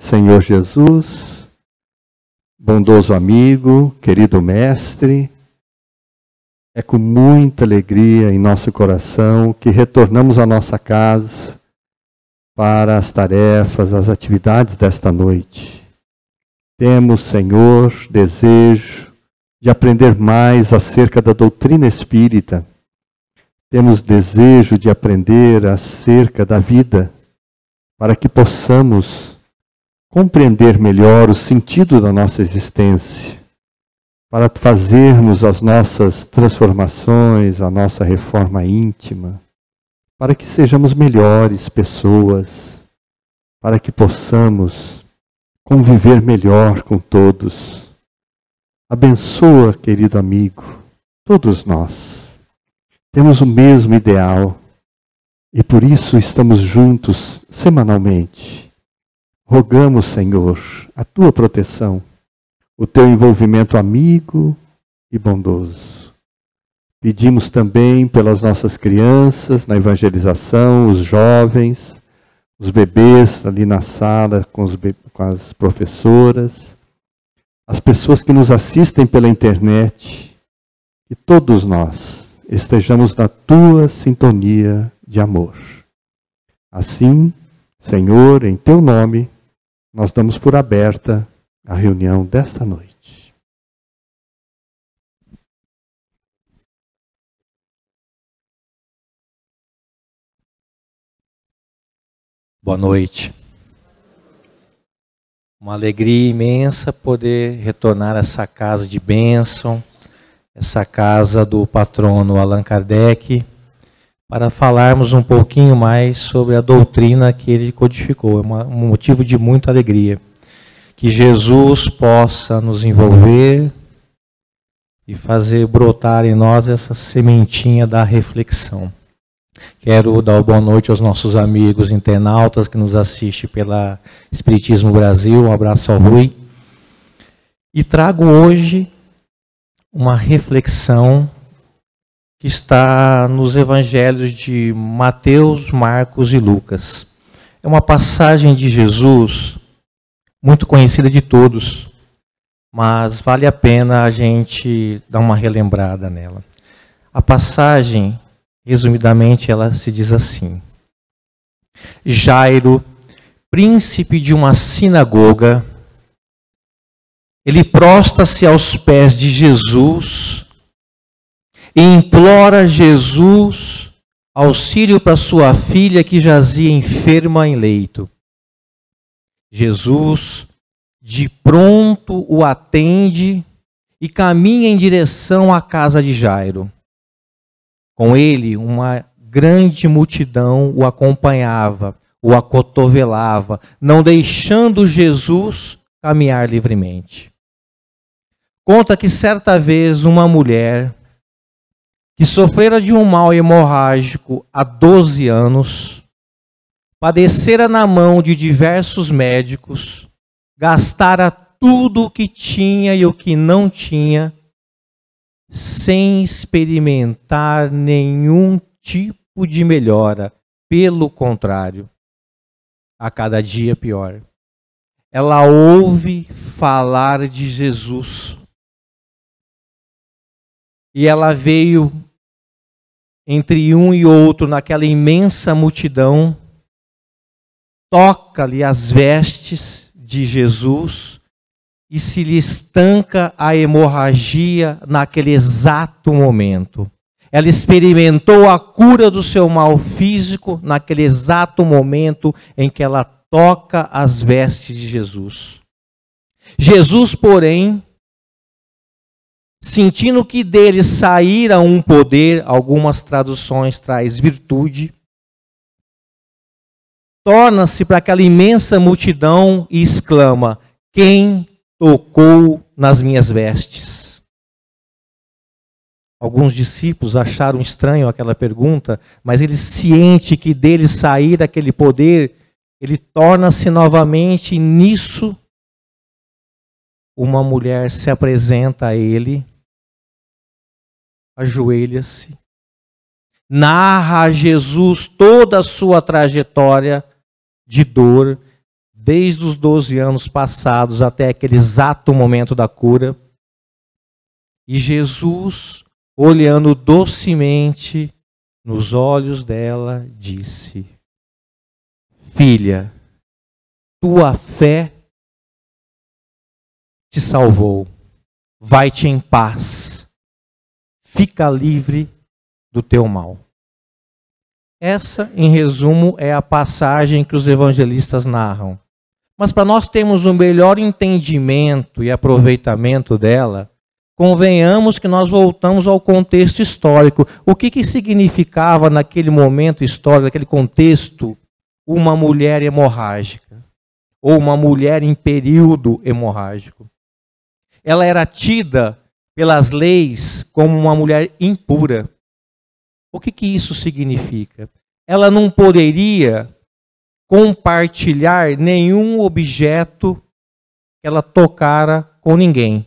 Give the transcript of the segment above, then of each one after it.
Senhor Jesus, bondoso amigo, querido mestre, é com muita alegria em nosso coração que retornamos à nossa casa para as tarefas, as atividades desta noite. Temos, Senhor, desejo de aprender mais acerca da doutrina espírita. Temos desejo de aprender acerca da vida, para que possamos compreender melhor o sentido da nossa existência, para fazermos as nossas transformações, a nossa reforma íntima, para que sejamos melhores pessoas, para que possamos conviver melhor com todos. Abençoa, querido amigo, todos nós. Temos o mesmo ideal e por isso estamos juntos semanalmente. Rogamos, Senhor, a tua proteção, o teu envolvimento amigo e bondoso. Pedimos também pelas nossas crianças na evangelização, os jovens, os bebês ali na sala com as professoras, as pessoas que nos assistem pela internet, que todos nós estejamos na tua sintonia de amor. Assim, Senhor, em teu nome, nós damos por aberta a reunião desta noite. Boa noite. Uma alegria imensa poder retornar a essa casa de bênção, essa casa do patrono Allan Kardec, para falarmos um pouquinho mais sobre a doutrina que ele codificou. É um motivo de muita alegria. Que Jesus possa nos envolver e fazer brotar em nós essa sementinha da reflexão. Quero dar uma boa noite aos nossos amigos internautas que nos assistem pela Espiritismo Brasil. Um abraço ao Rui. E trago hoje uma reflexão que está nos evangelhos de Mateus, Marcos e Lucas. É uma passagem de Jesus muito conhecida de todos, mas vale a pena a gente dar uma relembrada nela. A passagem, resumidamente, ela se diz assim: Jairo, príncipe de uma sinagoga, ele prostra-se aos pés de Jesus e implora Jesus auxílio para sua filha que jazia enferma em leito. Jesus, de pronto, o atende e caminha em direção à casa de Jairo. Com ele, uma grande multidão o acompanhava, o acotovelava, não deixando Jesus caminhar livremente. Conta que certa vez uma mulher que sofrera de um mal hemorrágico há 12 anos, padecera na mão de diversos médicos, gastara tudo o que tinha e o que não tinha, sem experimentar nenhum tipo de melhora. Pelo contrário, a cada dia pior. Ela ouve falar de Jesus. E ela veio entre um e outro naquela imensa multidão, toca-lhe as vestes de Jesus e se lhe estanca a hemorragia naquele exato momento. Ela experimentou a cura do seu mal físico naquele exato momento em que ela toca as vestes de Jesus. Jesus, porém, sentindo que dele saíra um poder, algumas traduções traz virtude, torna-se para aquela imensa multidão e exclama: quem tocou nas minhas vestes? Alguns discípulos acharam estranho aquela pergunta, mas ele ciente que dele sair aquele poder, ele torna-se novamente, e nisso uma mulher se apresenta a ele, ajoelha-se, narra a Jesus toda a sua trajetória de dor, desde os 12 anos passados até aquele exato momento da cura. E Jesus, olhando docemente nos olhos dela, disse: filha, tua fé te salvou. Vai-te em paz. Fica livre do teu mal. Essa, em resumo, é a passagem que os evangelistas narram. Mas para nós termos um melhor entendimento e aproveitamento dela, convenhamos que nós voltamos ao contexto histórico. O que significava naquele momento histórico, naquele contexto, uma mulher hemorrágica? Ou uma mulher em período hemorrágico? Ela era tida pelas leis como uma mulher impura. O que isso significa? Ela não poderia compartilhar nenhum objeto que ela tocara com ninguém,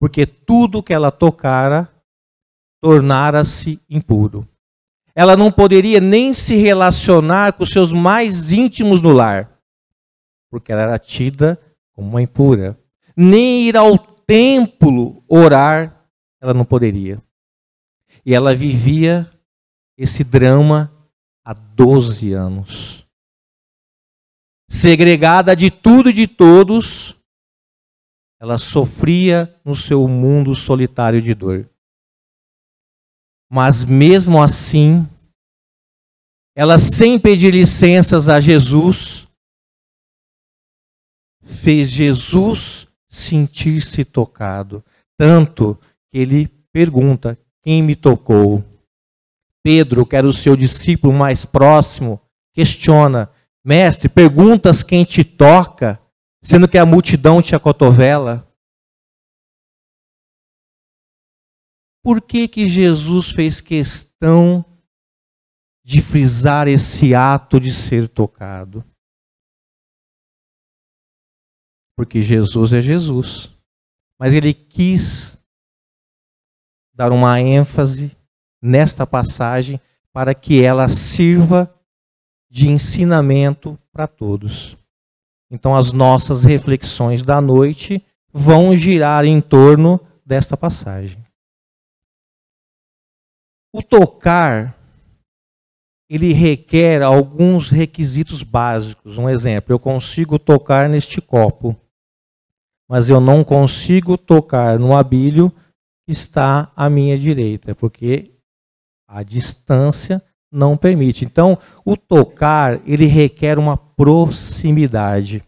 porque tudo que ela tocara tornara-se impuro. Ela não poderia nem se relacionar com os seus mais íntimos no lar, porque ela era tida como uma impura. Nem ir ao templo orar, ela não poderia. E ela vivia esse drama há 12 anos. Segregada de tudo e de todos, ela sofria no seu mundo solitário de dor. Mas mesmo assim, ela, sem pedir licenças a Jesus, fez Jesus sentir-se tocado. Tanto que ele pergunta: quem me tocou? Pedro, que era o seu discípulo mais próximo, questiona: mestre, perguntas quem te toca, sendo que a multidão te acotovela? Por que Jesus fez questão de frisar esse ato de ser tocado? Porque Jesus é Jesus. Mas ele quis dar uma ênfase nesta passagem para que ela sirva de ensinamento para todos. Então as nossas reflexões da noite vão girar em torno desta passagem. O tocar, ele requer alguns requisitos básicos. Um exemplo: eu consigo tocar neste copo, mas eu não consigo tocar no abilho que está à minha direita, porque a distância não permite. Então, o tocar, ele requer uma proximidade.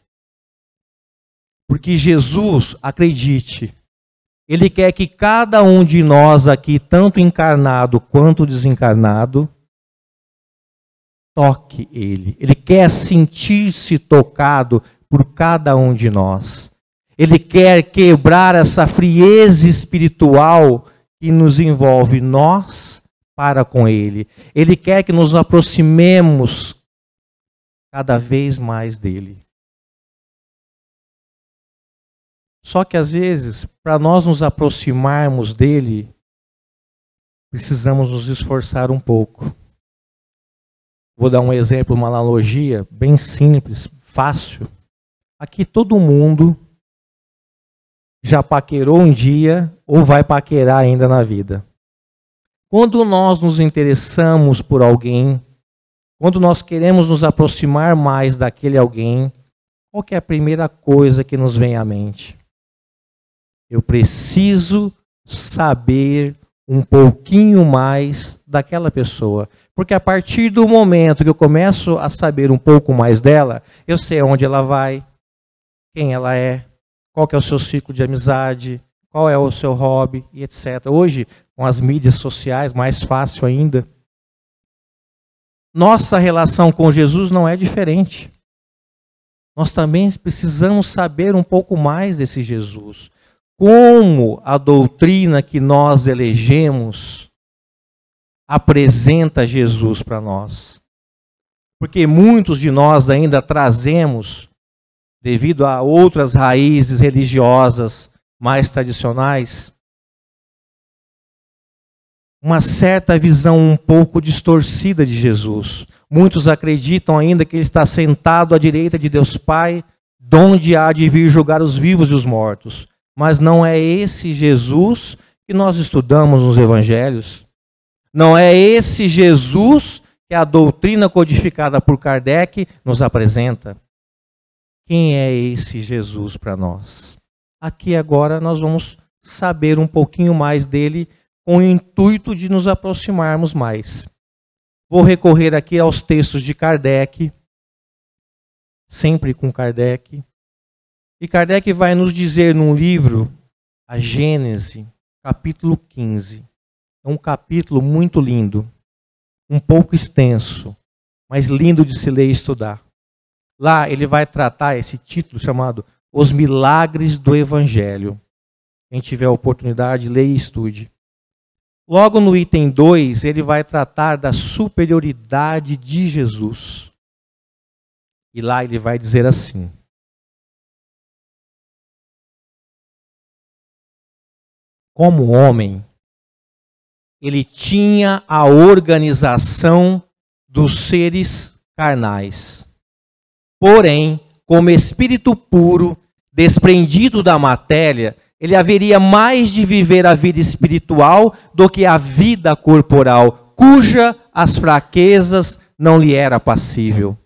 Porque Jesus, acredite, ele quer que cada um de nós aqui, tanto encarnado quanto desencarnado, toque ele. Ele quer sentir-se tocado por cada um de nós. Ele quer quebrar essa frieza espiritual que nos envolve nós para com ele. Ele quer que nos aproximemos cada vez mais dele. Só que às vezes, para nós nos aproximarmos dele, precisamos nos esforçar um pouco. Vou dar um exemplo, uma analogia bem simples, fácil. Aqui todo mundo já paquerou um dia ou vai paquerar ainda na vida. Quando nós nos interessamos por alguém, quando nós queremos nos aproximar mais daquele alguém, qual que é a primeira coisa que nos vem à mente? Eu preciso saber um pouquinho mais daquela pessoa. Porque a partir do momento que eu começo a saber um pouco mais dela, eu sei onde ela vai, quem ela é, qual que é o seu ciclo de amizade, qual é o seu hobby e etc. Hoje, com as mídias sociais, mais fácil ainda. Nossa relação com Jesus não é diferente. Nós também precisamos saber um pouco mais desse Jesus. Como a doutrina que nós elegemos apresenta Jesus para nós. Porque muitos de nós ainda trazemos, devido a outras raízes religiosas mais tradicionais, uma certa visão um pouco distorcida de Jesus. Muitos acreditam ainda que ele está sentado à direita de Deus Pai, donde há de vir julgar os vivos e os mortos. Mas não é esse Jesus que nós estudamos nos evangelhos. Não é esse Jesus que a doutrina codificada por Kardec nos apresenta. Quem é esse Jesus para nós? Aqui agora nós vamos saber um pouquinho mais dele com o intuito de nos aproximarmos mais. Vou recorrer aqui aos textos de Kardec, sempre com Kardec. E Kardec vai nos dizer num livro, a Gênese, capítulo 15. É um capítulo muito lindo, um pouco extenso, mas lindo de se ler e estudar. Lá ele vai tratar esse título chamado Os Milagres do Evangelho. Quem tiver a oportunidade, leia e estude. Logo no item 2, ele vai tratar da superioridade de Jesus. E lá ele vai dizer assim: como homem, ele tinha a organização dos seres carnais. Porém, como espírito puro, desprendido da matéria, ele haveria mais de viver a vida espiritual do que a vida corporal, cuja as fraquezas não lhe era passível.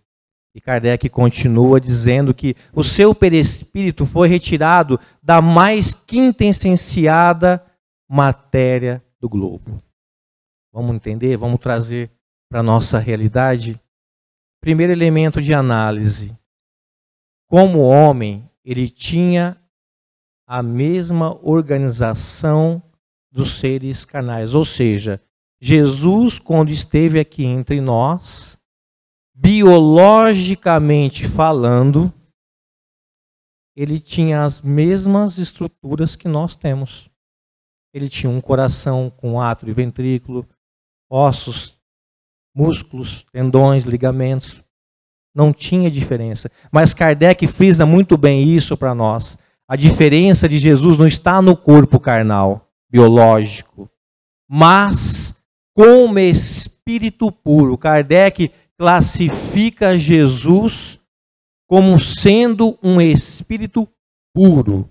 E Kardec continua dizendo que o seu perispírito foi retirado da mais quintessenciada matéria do globo. Vamos entender? Vamos trazer para a nossa realidade? Primeiro elemento de análise. Como homem, ele tinha a mesma organização dos seres carnais. Ou seja, Jesus, quando esteve aqui entre nós, biologicamente falando, ele tinha as mesmas estruturas que nós temos. Ele tinha um coração com átrio e ventrículo, ossos, músculos, tendões, ligamentos. Não tinha diferença. Mas Kardec frisa muito bem isso para nós. A diferença de Jesus não está no corpo carnal, biológico, mas como espírito puro. Kardec classifica Jesus como sendo um espírito puro.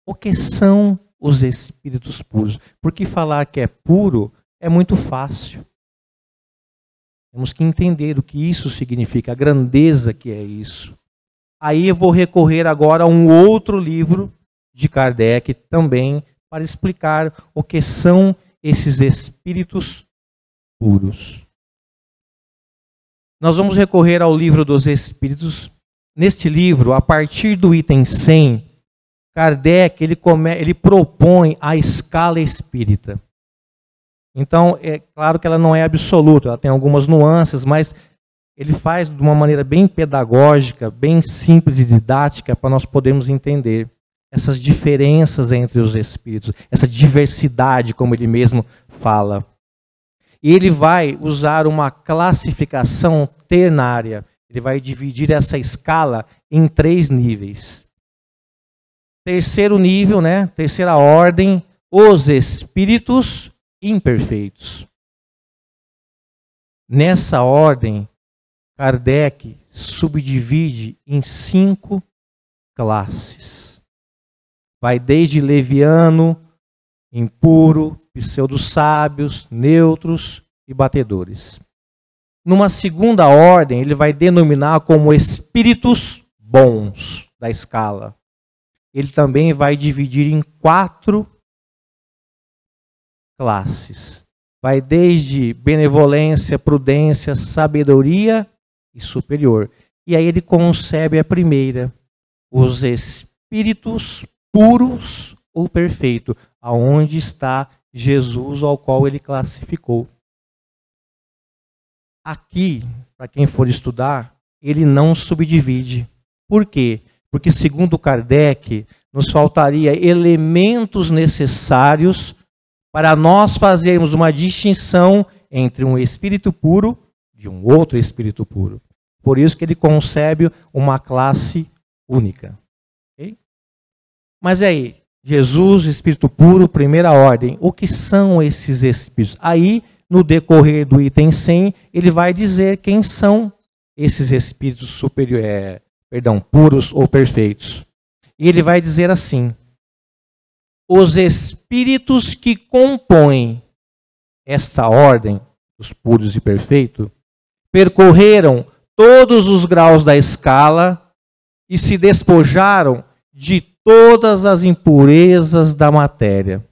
O que são os espíritos puros? Porque falar que é puro é muito fácil. Temos que entender o que isso significa, a grandeza que é isso. Aí eu vou recorrer agora a um outro livro de Kardec também para explicar o que são esses espíritos puros. Nós vamos recorrer ao livro dos Espíritos. Neste livro, a partir do item 100, Kardec ele propõe a escala espírita. Então, é claro que ela não é absoluta, ela tem algumas nuances, mas ele faz de uma maneira bem pedagógica, bem simples e didática, para nós podermos entender essas diferenças entre os espíritos, essa diversidade, como ele mesmo fala. E ele vai usar uma classificação ternária. Ele vai dividir essa escala em 3 níveis. Terceiro nível, terceira ordem, os espíritos imperfeitos. Nessa ordem, Kardec subdivide em 5 classes. Vai desde leviano, impuro, pseudo-sábios, neutros e batedores. Numa segunda ordem, ele vai denominar como espíritos bons da escala. Ele também vai dividir em 4 classes. Vai desde benevolência, prudência, sabedoria e superior. E aí ele concebe a primeira, os espíritos puros ou perfeitos, aonde está Jesus, ao qual ele classificou. Aqui, para quem for estudar, ele não subdivide. Por quê? Porque, segundo Kardec, nos faltaria elementos necessários para nós fazermos uma distinção entre um espírito puro de um outro espírito puro. Por isso que ele concebe uma classe única. Okay? Mas aí, Jesus, Espírito puro, primeira ordem. O que são esses espíritos? Aí, no decorrer do item 100, ele vai dizer quem são esses espíritos superiores, puros ou perfeitos. E ele vai dizer assim: os espíritos que compõem esta ordem, os puros e perfeitos, percorreram todos os graus da escala e se despojaram de todas as impurezas da matéria.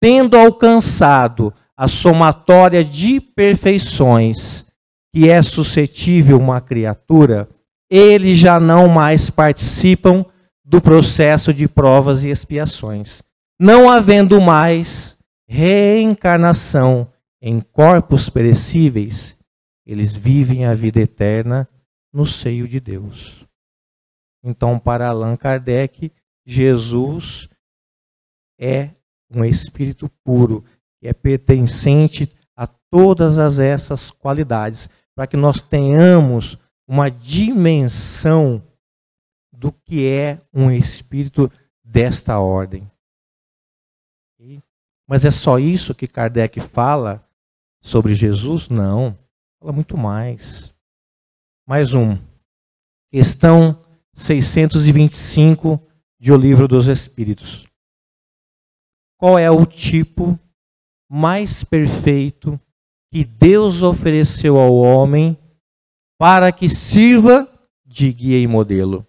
Tendo alcançado a somatória de perfeições que é suscetível uma criatura, eles já não mais participam do processo de provas e expiações, não havendo mais reencarnação em corpos perecíveis. Eles vivem a vida eterna no seio de Deus. Então, para Allan Kardec, Jesus é um espírito puro, que é pertencente a todas essas qualidades, para que nós tenhamos uma dimensão do que é um espírito desta ordem. Mas é só isso que Kardec fala sobre Jesus? Não, fala muito mais. Mais um. Questão 625 de O Livro dos Espíritos. Qual é o tipo mais perfeito que Deus ofereceu ao homem para que sirva de guia e modelo?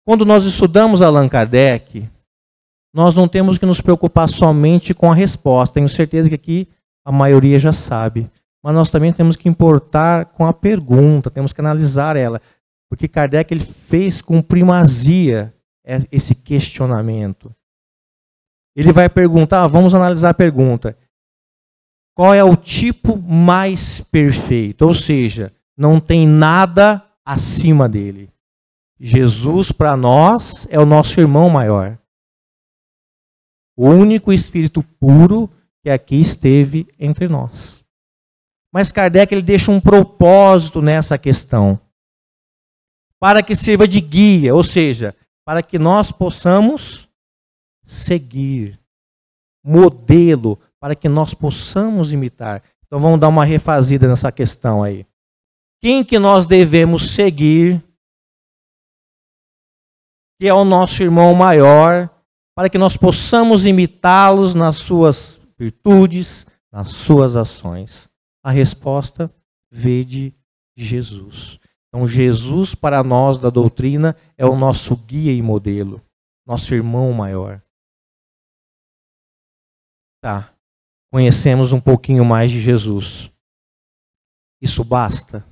Quando nós estudamos Allan Kardec, nós não temos que nos preocupar somente com a resposta. Tenho certeza que aqui a maioria já sabe. Mas nós também temos que importar com a pergunta, temos que analisar ela. Porque Kardec ele fez com primazia esse questionamento. Ele vai perguntar, vamos analisar a pergunta. Qual é o tipo mais perfeito? Ou seja, não tem nada acima dele. Jesus, para nós, é o nosso irmão maior. O único espírito puro que aqui esteve entre nós. Mas Kardec ele deixa um propósito nessa questão. Para que sirva de guia, ou seja, para que nós possamos seguir. Modelo, para que nós possamos imitar. Então vamos dar uma refazida nessa questão aí. Quem que nós devemos seguir, que é o nosso irmão maior, para que nós possamos imitá-los nas suas virtudes, nas suas ações? A resposta veio de Jesus. Então Jesus, para nós da doutrina, é o nosso guia e modelo, nosso irmão maior. Tá, conhecemos um pouquinho mais de Jesus. Isso basta?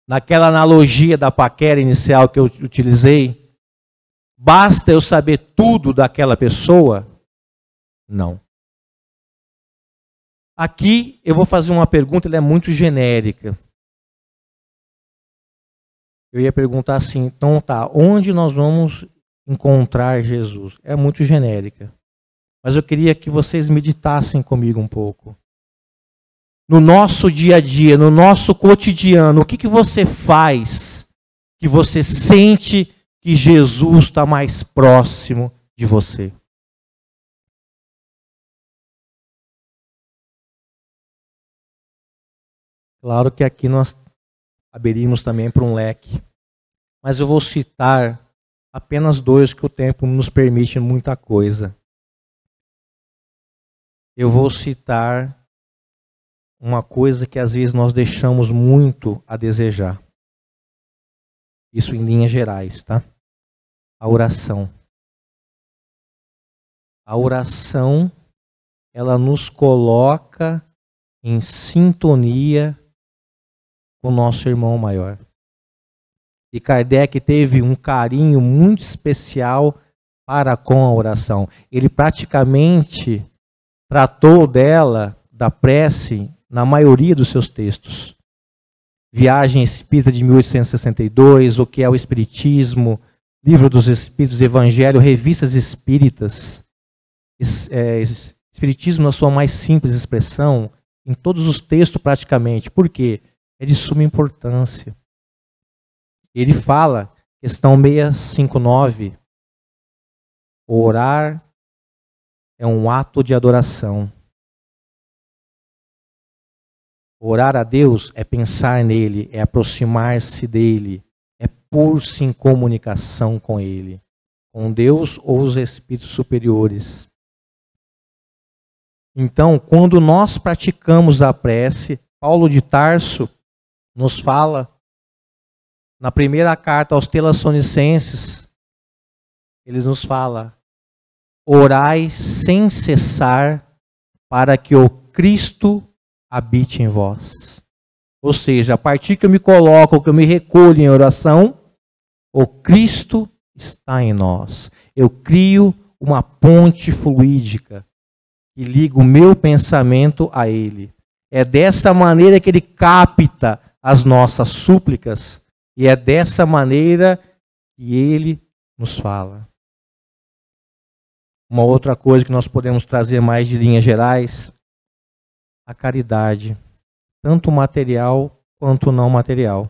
Naquela analogia da paquera inicial que eu utilizei, basta eu saber tudo daquela pessoa? Não. Aqui eu vou fazer uma pergunta, ela é muito genérica. Eu ia perguntar assim, então tá, onde nós vamos encontrar Jesus? É muito genérica. Mas eu queria que vocês meditassem comigo um pouco. No nosso dia a dia, no nosso cotidiano, o que você faz que você sente que Jesus está mais próximo de você? Claro que aqui nós abriríamos também para um leque. Mas eu vou citar apenas dois, que o tempo nos permite muita coisa. Eu vou citar uma coisa que às vezes nós deixamos muito a desejar. Isso em linhas gerais, tá? A oração. A oração, ela nos coloca em sintonia com o nosso irmão maior. E Kardec teve um carinho muito especial para com a oração. Ele praticamente tratou dela, da prece, na maioria dos seus textos. Viagem Espírita de 1862, O que é o Espiritismo, Livro dos Espíritos, Evangelho, Revistas Espíritas, Espiritismo na sua mais simples expressão, em todos os textos praticamente. Por quê? É de suma importância. Ele fala, questão 659, Orar é um ato de adoração. Orar a Deus é pensar nele, é aproximar-se dele, é pôr-se em comunicação com ele, com Deus ou os espíritos superiores. Então, quando nós praticamos a prece, Paulo de Tarso nos fala, na primeira carta aos Tessalonicenses, ele nos fala: orai sem cessar para que o Cristo habite em vós. Ou seja, a partir que eu me coloco, que eu me recolho em oração, o Cristo está em nós. Eu crio uma ponte fluídica que liga o meu pensamento a Ele. É dessa maneira que Ele capta as nossas súplicas e é dessa maneira que Ele nos fala. Uma outra coisa que nós podemos trazer mais de linhas gerais, a caridade, tanto material quanto não material.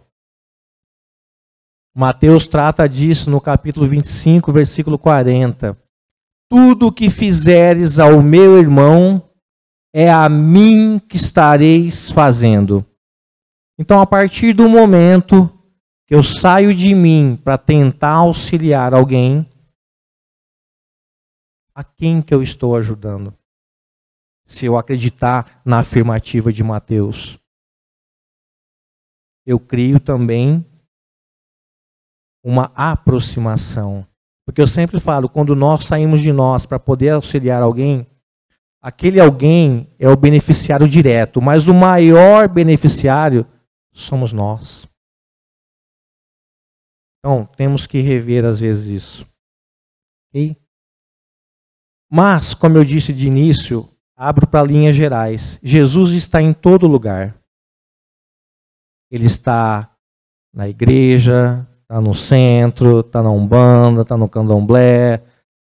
Mateus trata disso no capítulo 25, versículo 40. Tudo o que fizeres ao meu irmão, é a mim que estareis fazendo. Então, a partir do momento que eu saio de mim para tentar auxiliar alguém, a quem que eu estou ajudando? Se eu acreditar na afirmativa de Mateus. Eu crio também uma aproximação. Porque eu sempre falo, quando nós saímos de nós para poder auxiliar alguém, aquele alguém é o beneficiário direto, mas o maior beneficiário somos nós. Então, temos que rever às vezes isso. Ok? Mas, como eu disse de início, abro para linhas gerais. Jesus está em todo lugar. Ele está na igreja, está no centro, está na Umbanda, está no Candomblé,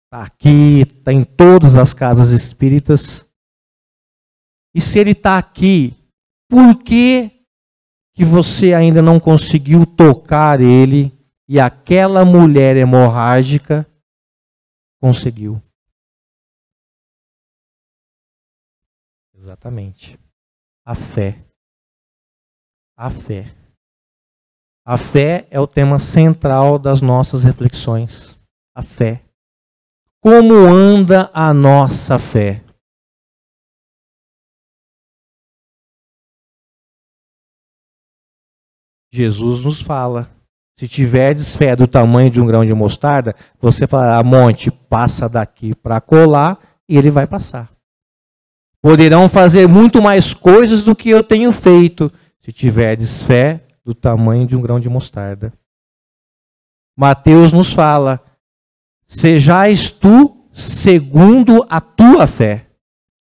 está aqui, está em todas as casas espíritas. E se ele está aqui, por que você ainda não conseguiu tocar ele e aquela mulher hemorrágica conseguiu? Exatamente. A fé. A fé. A fé é o tema central das nossas reflexões. A fé. Como anda a nossa fé? Jesus nos fala: se tiverdes fé do tamanho de um grão de mostarda, você falará: monte, passa daqui para colar, e ele vai passar. Poderão fazer muito mais coisas do que eu tenho feito, se tiverdes fé do tamanho de um grão de mostarda. Mateus nos fala: sejais tu segundo a tua fé.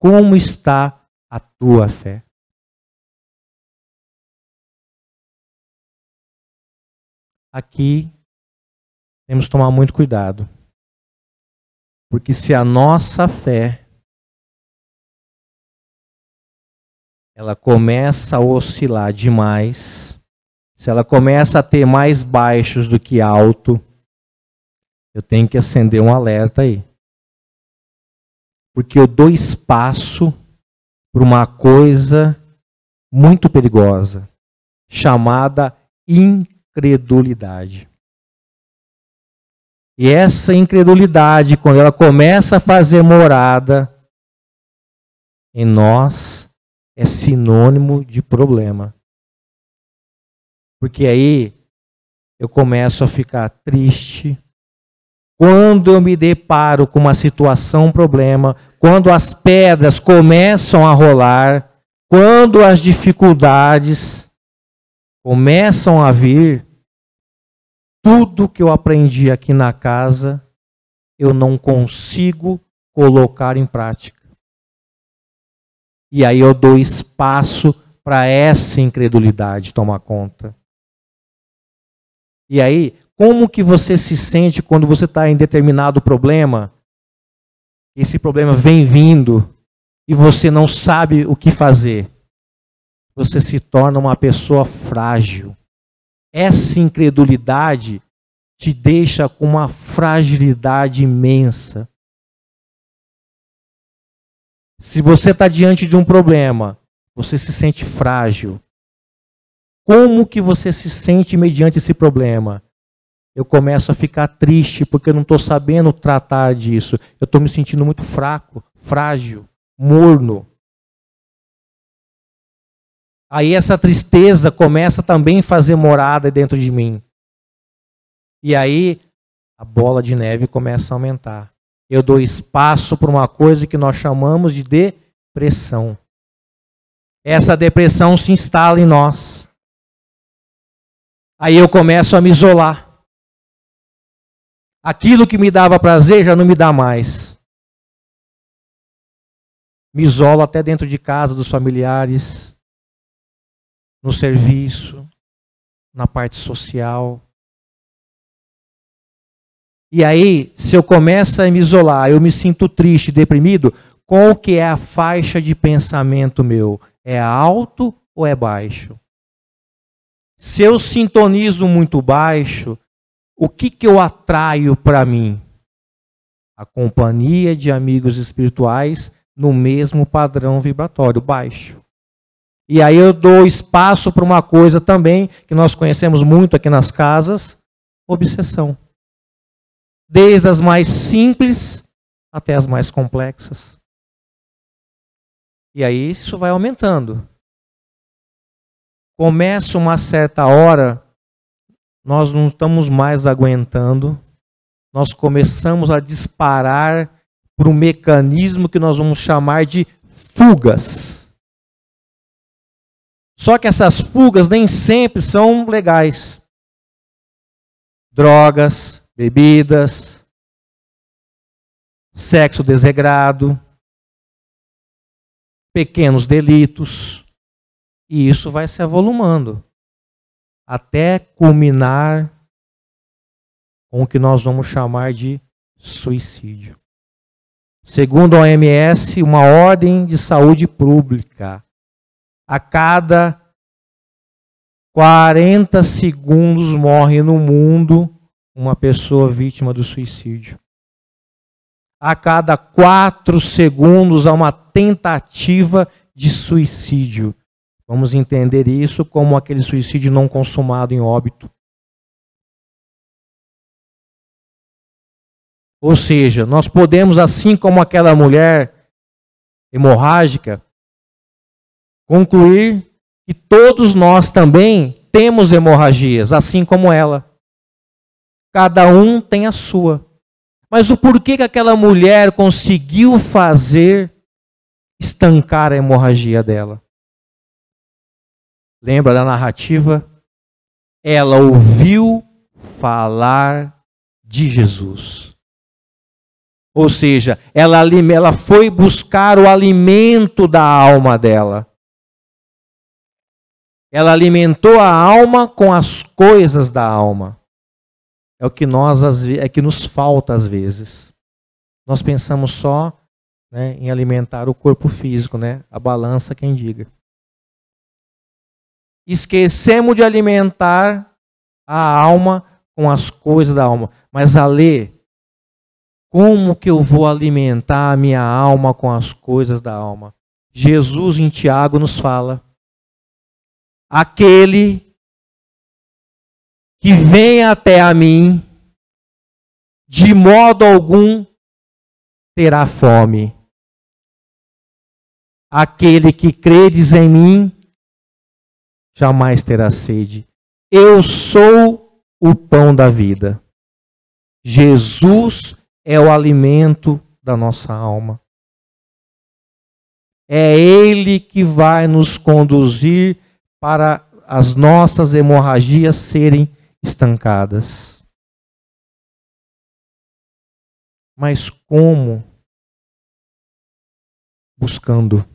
Como está a tua fé? Aqui temos que tomar muito cuidado. Porque se a nossa fé ela começa a oscilar demais, se ela começa a ter mais baixos do que alto, eu tenho que acender um alerta aí. Porque eu dou espaço para uma coisa muito perigosa, chamada incredulidade. E essa incredulidade, quando ela começa a fazer morada em nós, é sinônimo de problema. Porque aí eu começo a ficar triste. Quando eu me deparo com uma situação, um problema, quando as pedras começam a rolar, quando as dificuldades começam a vir, tudo que eu aprendi aqui na casa, eu não consigo colocar em prática. E aí eu dou espaço para essa incredulidade tomar conta. E aí, como que você se sente quando você está em determinado problema? Esse problema vem vindo e você não sabe o que fazer. Você se torna uma pessoa frágil. Essa incredulidade te deixa com uma fragilidade imensa. Se você está diante de um problema, você se sente frágil. Como que você se sente mediante esse problema? Eu começo a ficar triste porque eu não estou sabendo tratar disso. Eu estou me sentindo muito fraco, frágil, morno. Aí essa tristeza começa também a fazer morada dentro de mim. E aí a bola de neve começa a aumentar. Eu dou espaço para uma coisa que nós chamamos de depressão. Essa depressão se instala em nós. Aí eu começo a me isolar. Aquilo que me dava prazer já não me dá mais. Me isolo até dentro de casa dos familiares, no serviço, na parte social. E aí, se eu começo a me isolar, eu me sinto triste, deprimido, qual que é a faixa de pensamento meu? É alto ou é baixo? Se eu sintonizo muito baixo, o que eu atraio para mim? A companhia de amigos espirituais no mesmo padrão vibratório, baixo. E aí eu dou espaço para uma coisa também, que nós conhecemos muito aqui nas casas, obsessão. Desde as mais simples até as mais complexas. E aí isso vai aumentando. Começa uma certa hora, nós não estamos mais aguentando, nós começamos a disparar por um mecanismo que nós vamos chamar de fugas. Só que essas fugas nem sempre são legais. Drogas, bebidas, sexo desregrado, pequenos delitos, e isso vai se avolumando até culminar com o que nós vamos chamar de suicídio. Segundo a OMS, uma ordem de saúde pública, a cada 40 segundos morre no mundo uma pessoa vítima do suicídio. A cada 4 segundos há uma tentativa de suicídio. Vamos entender isso como aquele suicídio não consumado em óbito. Ou seja, nós podemos, assim como aquela mulher hemorrágica, concluir que todos nós também temos hemorragias, assim como ela. Cada um tem a sua. Mas o porquê que aquela mulher conseguiu fazer estancar a hemorragia dela? Lembra da narrativa? Ela ouviu falar de Jesus. Ou seja, ela foi buscar o alimento da alma dela. Ela alimentou a alma com as coisas da alma. É o que nos falta às vezes. Nós pensamos só, né, em alimentar o corpo físico, né? A balança quem diga. Esquecemos de alimentar a alma com as coisas da alma. Mas Alê, como que eu vou alimentar a minha alma com as coisas da alma? Jesus em Tiago nos fala: aquele que vem até a mim, de modo algum terá fome. Aquele que credes em mim, jamais terá sede. Eu sou o pão da vida. Jesus é o alimento da nossa alma. É Ele que vai nos conduzir para as nossas hemorragias serem estancadas. Mas como? Buscando.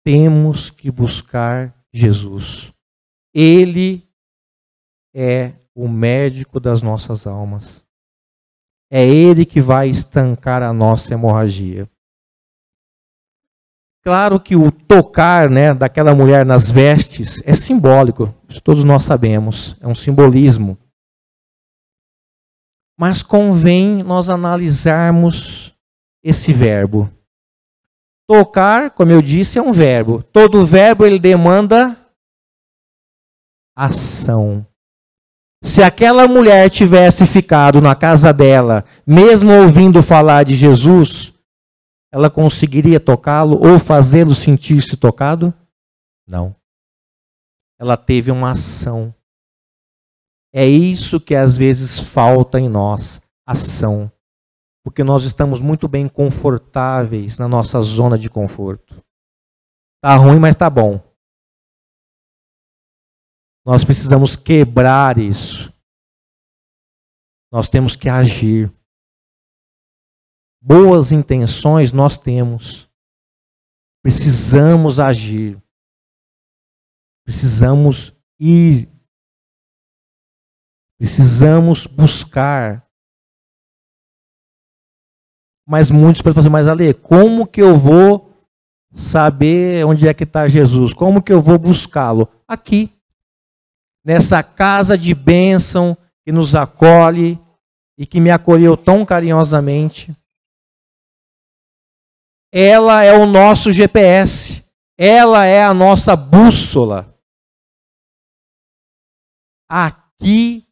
Temos que buscar Jesus. Ele é o médico das nossas almas. É Ele que vai estancar a nossa hemorragia. Claro que o tocar, né, daquela mulher nas vestes é simbólico, isso todos nós sabemos, é um simbolismo. Mas convém nós analisarmos esse verbo. Tocar, como eu disse, é um verbo. Todo verbo ele demanda ação. Se aquela mulher tivesse ficado na casa dela, mesmo ouvindo falar de Jesus, ela conseguiria tocá-lo ou fazê-lo sentir-se tocado? Não. Ela teve uma ação. É isso que às vezes falta em nós, ação. Porque nós estamos muito bem confortáveis na nossa zona de conforto. Tá ruim, mas tá bom. Nós precisamos quebrar isso. Nós temos que agir. Boas intenções nós temos. Precisamos agir. Precisamos ir. Precisamos buscar. Mas muitos podem fazer, mas Ale, como que eu vou saber onde é que está Jesus? Como que eu vou buscá-lo? Aqui. Nessa casa de bênção que nos acolhe e que me acolheu tão carinhosamente. Ela é o nosso GPS. Ela é a nossa bússola. Aqui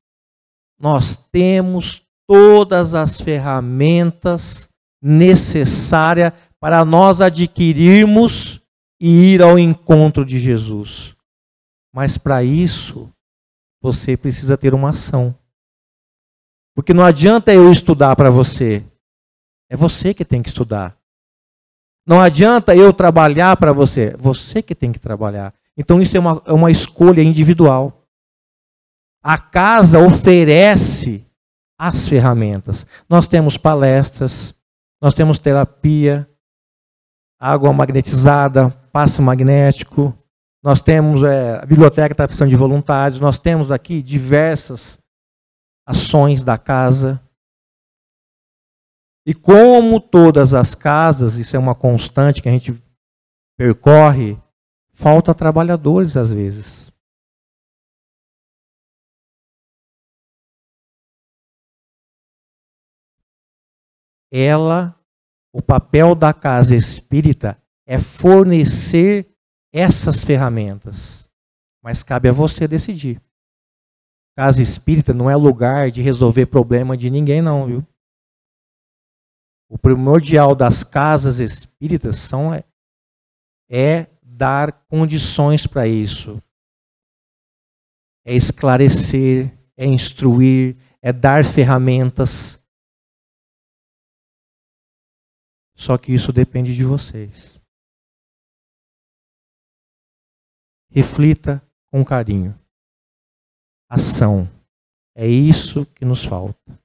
nós temos todas as ferramentas necessárias para nós adquirirmos e ir ao encontro de Jesus. Mas para isso, você precisa ter uma ação. Porque não adianta eu estudar para você. É você que tem que estudar. Não adianta eu trabalhar para você. É você que tem que trabalhar. Então isso é uma escolha individual. A casa oferece as ferramentas. Nós temos palestras, nós temos terapia, água magnetizada, passe magnético. Nós temos a biblioteca está precisando de voluntários. Nós temos aqui diversas ações da casa. E como todas as casas, isso é uma constante que a gente percorre, falta trabalhadores às vezes. O papel da casa espírita é fornecer essas ferramentas, mas cabe a você decidir. Casa espírita não é lugar de resolver problema de ninguém não, viu? O primordial das casas espíritas é dar condições para isso. É esclarecer, é instruir, é dar ferramentas. Só que isso depende de vocês. Reflita com carinho. Ação. É isso que nos falta.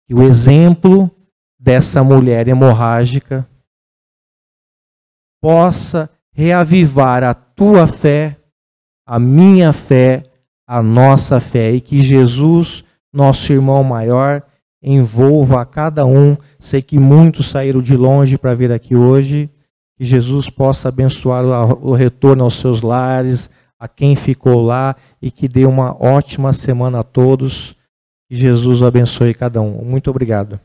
E o exemplo dessa mulher hemorrágica possa reavivar a tua fé, a minha fé, a nossa fé. E que Jesus, nosso irmão maior, envolva a cada um. Sei que muitos saíram de longe para vir aqui hoje. Que Jesus possa abençoar o retorno aos seus lares, a quem ficou lá, e que dê uma ótima semana a todos. Que Jesus abençoe cada um. Muito obrigado.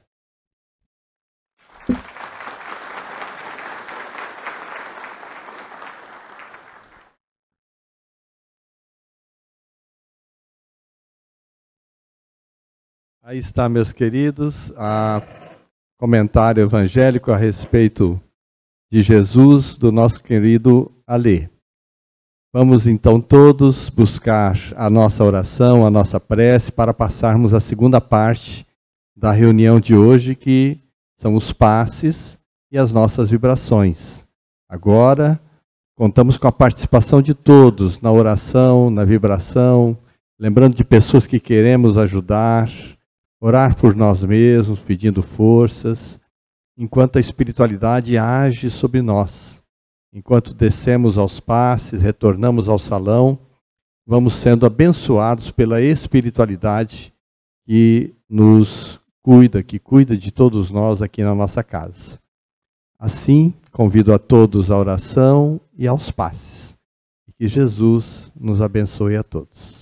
Aí está, meus queridos, comentário evangélico a respeito de Jesus, do nosso querido Alê. Vamos então todos buscar a nossa oração, a nossa prece, para passarmos a segunda parte da reunião de hoje, que são os passes e as nossas vibrações. Agora, contamos com a participação de todos na oração, na vibração, lembrando de pessoas que queremos ajudar, orar por nós mesmos, pedindo forças, enquanto a espiritualidade age sobre nós. Enquanto descemos aos passes, retornamos ao salão, vamos sendo abençoados pela espiritualidade que nos cuida, que cuida de todos nós aqui na nossa casa. Assim, Convido a todos à oração e aos passes. E que Jesus nos abençoe a todos.